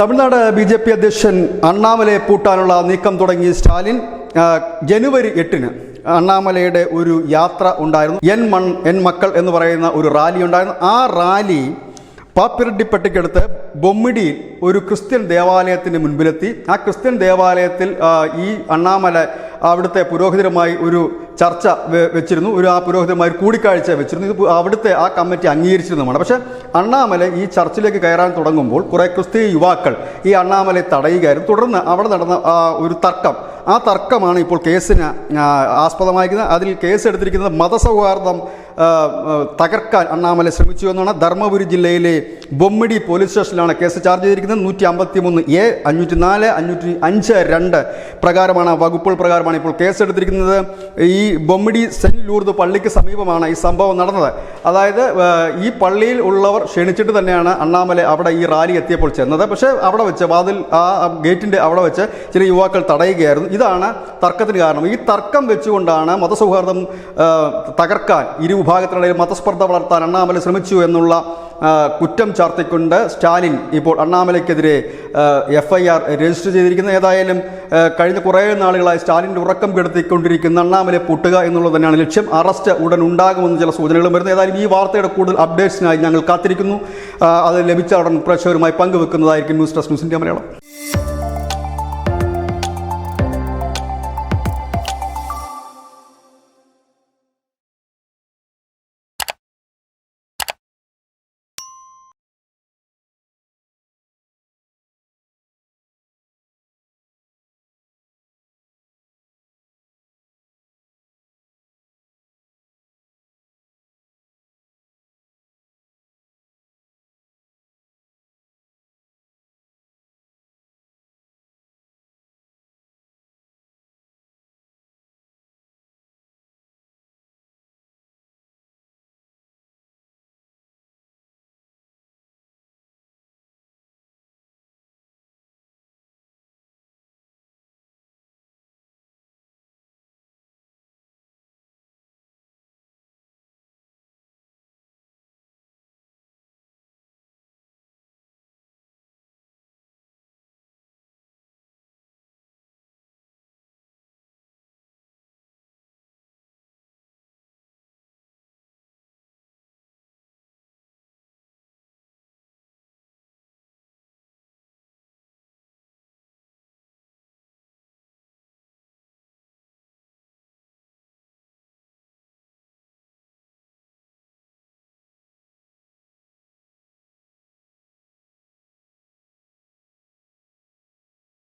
Tamil Nadu BJP അധ്യക്ഷൻ അണ്ണാമലയെ പൂട്ടാനുള്ള നീക്കം തുടങ്ങി സ്റ്റാലിൻ. ജനുവരി 8-ന് അണ്ണാമലയുടെ ഒരു യാത്ര ഉണ്ടായിരുന്നു. എൻ മക്കൾ എന്ന് പറയുന്ന ഒരു റാലി ഉണ്ടായിരുന്നു. ആ റാലി പാപ്പിരട്ടിപ്പട്ടിക്കടുത്ത് ബൊമ്മിടിയിൽ ഒരു ക്രിസ്ത്യൻ ദേവാലയത്തിന് മുൻപിലെത്തി. ആ ക്രിസ്ത്യൻ ദേവാലയത്തിൽ ഈ അണ്ണാമല അവിടുത്തെ പുരോഹിതരുമായി ഒരു ചർച്ച വെച്ചിരുന്നു. ആ പുരോഹിതരുമായി കൂടിക്കാഴ്ച വെച്ചിരുന്നു. ഇത് അവിടുത്തെ ആ കമ്മിറ്റി അംഗീകരിച്ചിരുന്നതാണ്. പക്ഷേ അണ്ണാമല ഈ ചർച്ചിലേക്ക് കയറാൻ തുടങ്ങുമ്പോൾ കുറേ ക്രിസ്തീയ യുവാക്കൾ ഈ അണ്ണാമലയെ തടയുകയായിരുന്നു. തുടർന്ന് അവിടെ നടന്ന ഒരു തർക്കം, ആ തർക്കമാണ് ഇപ്പോൾ കേസിന് ആസ്പദമായിരിക്കുന്നത്. അതിൽ കേസെടുത്തിരിക്കുന്നത് മതസൗഹാർദ്ദം തകർക്കാൻ അണ്ണാമല ശ്രമിച്ചു എന്നാണ്. ധർമ്മപുരി ജില്ലയിലെ ബൊമ്മിടി പോലീസ് സ്റ്റേഷനിലാണ് കേസ് ചാർജ് ചെയ്തിരിക്കുന്നത്. 153A 504 505 പ്രകാരമാണ്, വകുപ്പുകൾ പ്രകാരമാണ് ഇപ്പോൾ കേസെടുത്തിരിക്കുന്നത്. ഈ ബൊമ്മിടി സെൻറ്റ് ലൂർദ് പള്ളിക്ക് സമീപമാണ് ഈ സംഭവം നടന്നത്. അതായത് ഈ പള്ളിയിൽ ഉള്ളവർ ക്ഷണിച്ചിട്ട് തന്നെയാണ് അണ്ണാമല അവിടെ ഈ റാലി എത്തിയപ്പോൾ ചെന്നത്. പക്ഷേ അവിടെ വെച്ച് വാതിൽ ആ ഗേറ്റിൻ്റെ അവിടെ വെച്ച് ചില യുവാക്കൾ തടയുകയായിരുന്നു. ഇതാണ് തർക്കത്തിന് കാരണം. ഈ തർക്കം വെച്ചുകൊണ്ടാണ് മതസൗഹാർദ്ദം തകർക്കാൻ, ഇരു വിഭാഗത്തിനിടയിൽ മതസ്പർദ്ധ വളർത്താൻ അണ്ണാമല ശ്രമിച്ചു എന്നുള്ള കുറ്റം ചാർത്തിക്കൊണ്ട് സ്റ്റാലിൻ ഇപ്പോൾ അണ്ണാമലയ്ക്കെതിരെ FIR രജിസ്റ്റർ ചെയ്തിരിക്കുന്നത്. ഏതായാലും കഴിഞ്ഞ കുറേ നാളുകളായി സ്റ്റാലിൻ്റെ ഉറക്കം കെടുത്തിക്കൊണ്ടിരിക്കുന്ന അണ്ണാമലയെ പൂട്ടുക എന്നുള്ളത് തന്നെയാണ് ലക്ഷ്യം. അറസ്റ്റ് ഉടൻ ഉണ്ടാകുമെന്ന് ചില സൂചനകളും വരുന്നു. ഏതായാലും ഈ വാർത്തയുടെ കൂടുതൽ അപ്ഡേറ്റ്സിനായി ഞങ്ങൾ കാത്തിരിക്കുന്നു. അത് ലഭിച്ച ഉടൻ പ്രേക്ഷകരുമായി പങ്കുവെക്കുന്നതായിരിക്കും. News desk news India Malayalam.